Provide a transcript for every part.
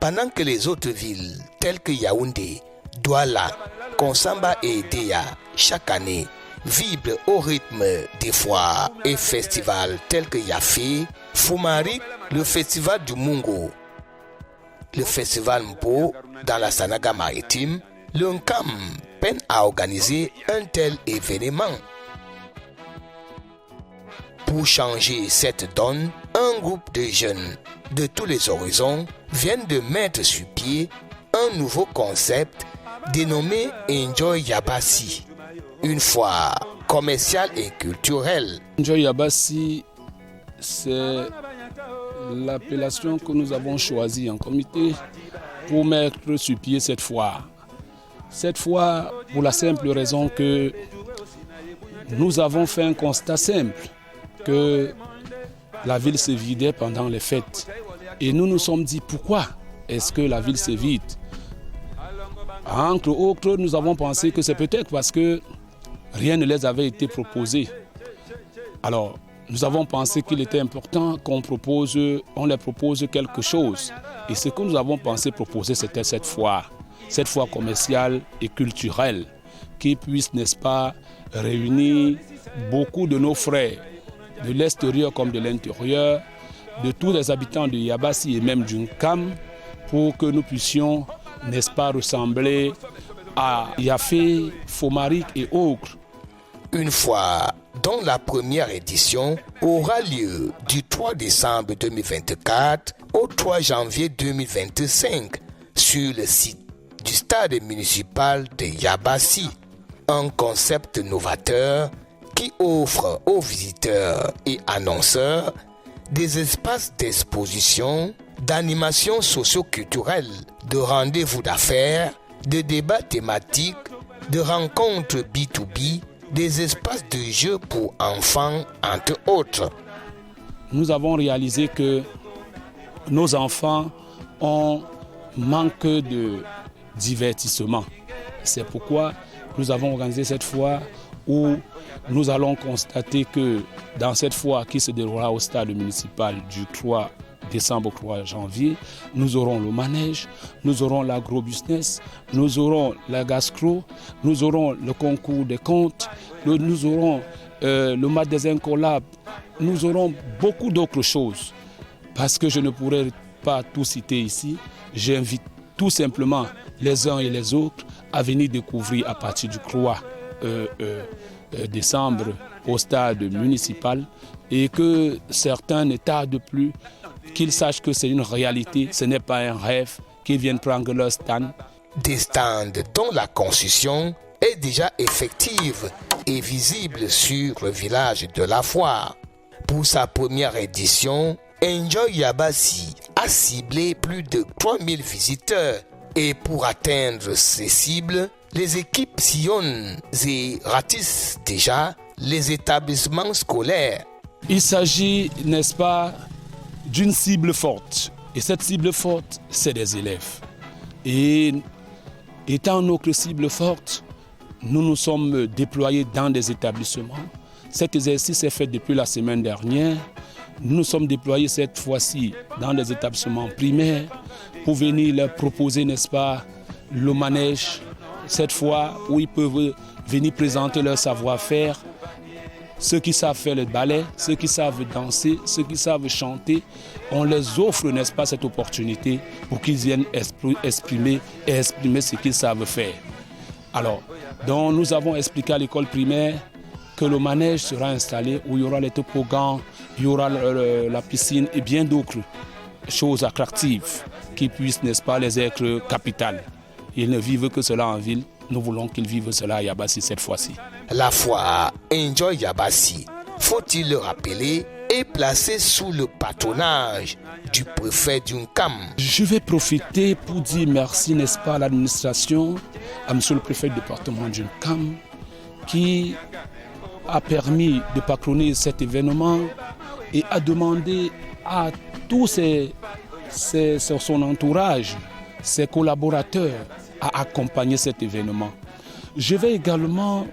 Pendant que les autres villes, telles que Yaoundé, Douala, Konsamba et Déa, chaque année, vibrent au rythme des foires et festivals tels que Yafé, Fumari, le festival du Mungo, le festival Mpo dans la Sanaga maritime, le Nkam peine à organiser un tel événement. Pour changer cette donne, un groupe de jeunes de tous les horizons viennent de mettre sur pied un nouveau concept dénommé Enjoy Yabassi, une foire commerciale et culturelle. Enjoy Yabassi, c'est l'appellation que nous avons choisie en comité pour mettre sur pied cette foire. Cette foire, pour la simple raison que nous avons fait un constat simple, que la ville se vidait pendant les fêtes. Et nous nous sommes dit pourquoi est-ce que la ville se vide. Entre autres, nous avons pensé que c'est peut-être parce que rien ne les avait été proposé. Alors, nous avons pensé qu'il était important qu'on leur propose quelque chose. Et ce que nous avons pensé proposer, c'était cette foire commerciale et culturelle, qui puisse, n'est-ce pas, réunir beaucoup de nos frères, de l'extérieur comme de l'intérieur, de tous les habitants de Yabassi et même du Nkam, pour que nous puissions, n'est-ce pas, ressembler à Yafé, Fomaric et autres. Une foire dont la première édition aura lieu du 3 décembre 2024 au 3 janvier 2025 sur le site du stade municipal de Yabassi. Un concept novateur qui offre aux visiteurs et annonceurs des espaces d'exposition, d'animation socio-culturelle, de rendez-vous d'affaires, de débats thématiques, de rencontres B2B, des espaces de jeux pour enfants, entre autres. Nous avons réalisé que nos enfants ont manque de divertissement. C'est pourquoi nous avons organisé cette foire où nous allons constater que dans cette foire qui se déroulera au stade municipal du 3 décembre au 3 janvier, nous aurons le manège, nous aurons l'agro-business, nous aurons la gastro, nous aurons le concours des contes, nous aurons le magasin collab, nous aurons beaucoup d'autres choses. Parce que je ne pourrais pas tout citer ici, j'invite tout simplement les uns et les autres à venir découvrir à partir du 3 décembre au stade municipal et que certains ne tardent plus, qu'ils sachent que c'est une réalité, ce n'est pas un rêve, qu'ils viennent prendre leur stand. Des stands dont la construction est déjà effective et visible sur le village de la foire. Pour sa première édition, Enjoy Yabassi a ciblé plus de 3000 visiteurs et pour atteindre ces cibles, les équipes sillonnent et ratissent déjà les établissements scolaires. Il s'agit, n'est-ce pas, d'une cible forte. Et cette cible forte, c'est des élèves. Et étant notre cible forte, nous nous sommes déployés dans des établissements. Cet exercice est fait depuis la semaine dernière. Nous nous sommes déployés cette fois-ci dans des établissements primaires pour venir leur proposer, n'est-ce pas, le manège, cette fois où ils peuvent venir présenter leur savoir-faire. Ceux qui savent faire le ballet, ceux qui savent danser, ceux qui savent chanter, on les offre, n'est-ce pas, cette opportunité pour qu'ils viennent exprimer ce qu'ils savent faire. Alors, donc nous avons expliqué à l'école primaire que le manège sera installé où il y aura les toboggans, il y aura la piscine et bien d'autres choses attractives qui puissent, n'est-ce pas, les être capitales. Ils ne vivent que cela en ville. Nous voulons qu'ils vivent cela à Yabassi cette fois-ci. La foire Enjoy Yabassi, faut-il le rappeler, est placée sous le patronage du préfet du Nkam. Je vais profiter pour dire merci, n'est-ce pas, à l'administration, à monsieur le préfet du département du Nkam, qui a permis de patronner cet événement et a demandé à tous son entourage, ses collaborateurs, à accompagner cet événement. Je vais également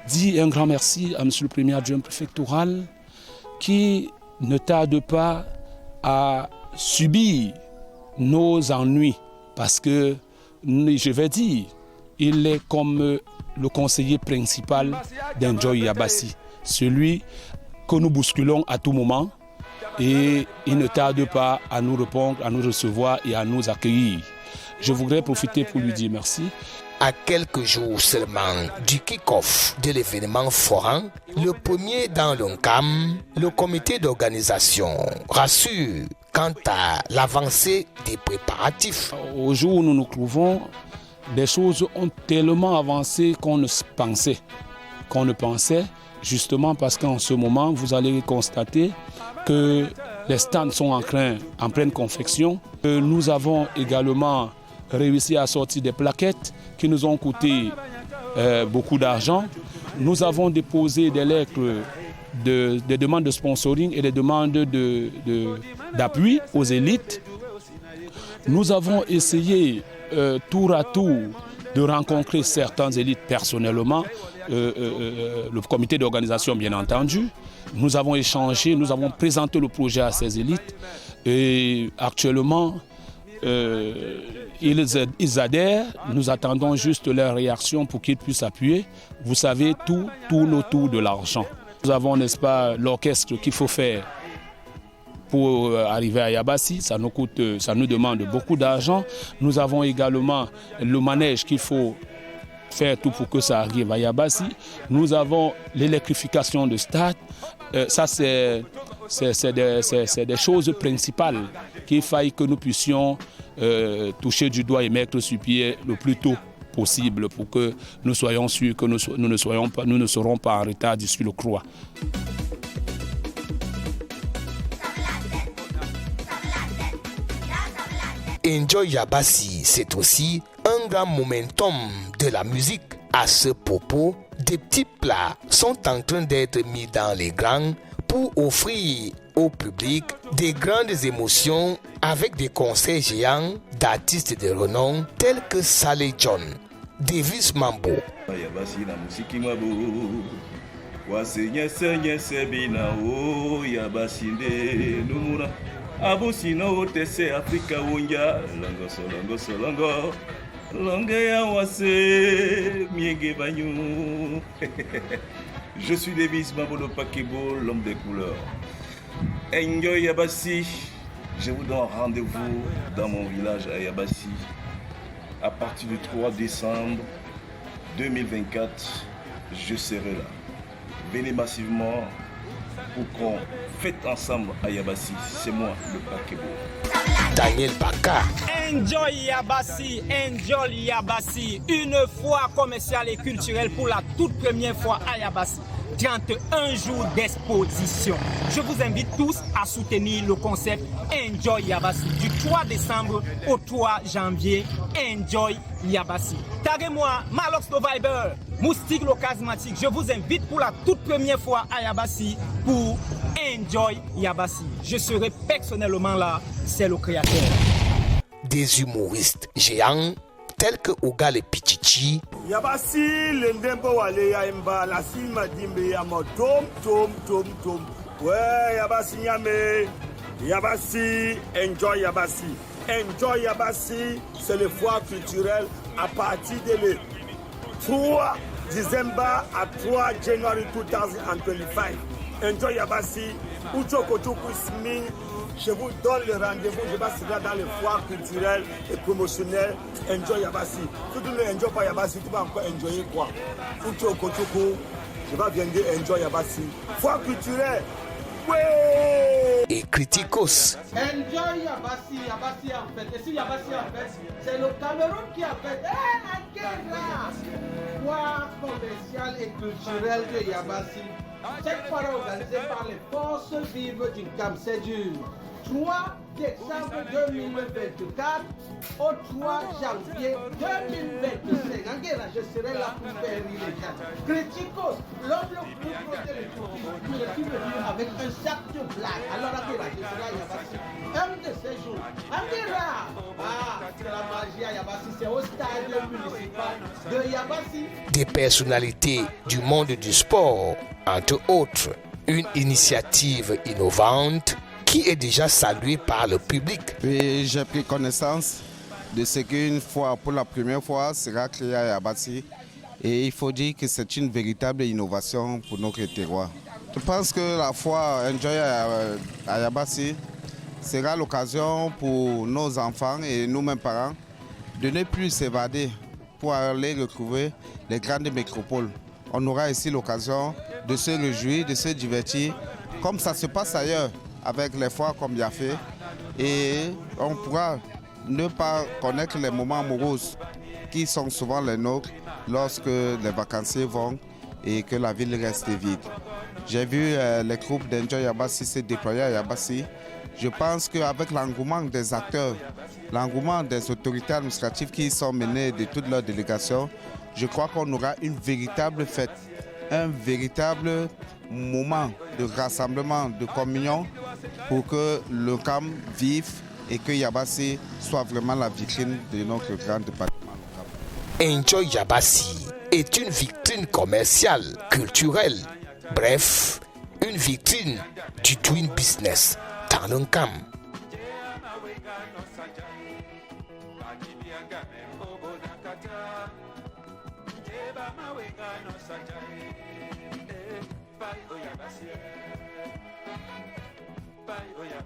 dire un grand merci à M. le Premier adjoint préfectoral qui ne tarde pas à subir nos ennuis parce que, je vais dire, il est comme le conseiller principal d'Enjoy Yabassi, celui que nous bousculons à tout moment et il ne tarde pas à nous répondre, à nous recevoir et à nous accueillir. Je voudrais profiter pour lui dire merci. À quelques jours seulement du kick-off de l'événement forain, le premier dans l'ONCAM, le comité d'organisation rassure quant à l'avancée des préparatifs. Au jour où nous nous trouvons, les choses ont tellement avancé qu'on ne pensait, justement parce qu'en ce moment, vous allez constater que les stands sont en pleine confection. Nous avons également réussi à sortir des plaquettes qui nous ont coûté beaucoup d'argent. Nous avons déposé des lettres des demandes de sponsoring et des demandes d'appui aux élites. Nous avons essayé tour à tour de rencontrer certaines élites personnellement, le comité d'organisation bien entendu. Nous avons échangé, nous avons présenté le projet à ces élites et actuellement ils adhèrent. Nous attendons juste leur réaction pour qu'ils puissent appuyer. Vous savez, tout tourne autour de l'argent. Nous avons, n'est-ce pas, l'orchestre qu'il faut faire pour arriver à Yabassi. Ça nous demande beaucoup d'argent. Nous avons également le manège qu'il faut faire tout pour que ça arrive à Yabassi. Nous avons l'électrification de stade. Ça, c'est des choses principales qu'il faille que nous puissions toucher du doigt et mettre sur pied le plus tôt possible pour que nous soyons sûrs que nous ne serons pas en retard d'ici le CROA. Enjoy Yabassi, c'est aussi un grand momentum de la musique. À ce propos, des petits plats sont en train d'être mis dans les grands pour offrir au public des grandes émotions avec des concerts géants d'artistes de renom tels que Saleh John, Davis Mambo. Je suis Davis Mambo de Pakebo, l'homme des couleurs. Enjoy Yabassi, je vous donne rendez-vous dans mon village à Yabassi à partir du 3 décembre 2024. Je serai là. Venez massivement pour qu'on fête ensemble à Yabassi. C'est moi, le Pakebo. Daniel Baka. Enjoy Yabassi, une foire commerciale et culturelle pour la toute première fois à Yabassi. 31 jours d'exposition. Je vous invite tous à soutenir le concept Enjoy Yabassi du 3 décembre au 3 janvier. Enjoy Yabassi. Taguez-moi, Malox le Viber, Moustique le Charismatique. Je vous invite pour la toute première fois à Yabassi pour Enjoy Yabassi. Je serai personnellement là, c'est le créateur. Des humoristes géants tels que Ogal et Pichichi. Yabassi, l'endembo wale ya imba, la sima dimbe ya mo tom. Ouais, Yabassi nyame. Yabassi, enjoy Yabassi. Enjoy Yabassi, c'est le foire culturel à partir de le 3 décembre à 3 janvier 2025. Enjoy Yabassi, Uchokotuku Ismi. Je vous donne le rendez-vous, je vais se dans les foires culturelles et promotionnelles. Enjoy Yabassi. Si tu ne enjoy pas Yabassi, tu vas encore enjoyer quoi? Uchokotuku, je vais venir Enjoy Yabassi. Foire culturelle. Ouais. Et Criticos. Enjoy Yabassi en fait. Et si Yabassi en fait, c'est le Cameroun qui a fait. Foire commerciale et culturelle de Yabassi. Cette foire est organisée par les forces vives du CAM. C'est du 3 décembre 2024 au 3 janvier 2025. Angela, je serai là pour faire rire les gens. Criticos, l'homme le plus protégé qui me vient avec un sac de blagues. Alors Angela, je serai à Yabassi. Un de ces jours. Angela, c'est la magie à Yabassi. C'est au stade municipal de Yabassi. Des personnalités du monde du sport, entre autres, une initiative innovante qui est déjà salué par le public. Puis j'ai pris connaissance de ce qu'une fois, pour la première fois, sera créé à Yabassi. Et il faut dire que c'est une véritable innovation pour notre terroir. Je pense que la foire Enjoy à Yabassi sera l'occasion pour nos enfants et nous-mêmes parents de ne plus s'évader pour aller retrouver les grandes métropoles. On aura ici l'occasion de se réjouir, de se divertir, comme ça se passe ailleurs, avec les foires comme Yafé. Et on pourra ne pas connaître les moments moroses qui sont souvent les nôtres lorsque les vacanciers vont et que la ville reste vide. J'ai vu les groupes d'Enjoy Yabassi se déployer à Yabassi. Je pense qu'avec l'engouement des acteurs, l'engouement des autorités administratives qui sont menées de toutes leurs délégations, je crois qu'on aura une véritable fête, un véritable moment de rassemblement, de communion pour que le CAM vive et que Yabassi soit vraiment la vitrine de notre grand département. Enjoy Yabassi est une vitrine commerciale, culturelle, bref, une vitrine du doing business dans le CAM. Bye, oh yeah,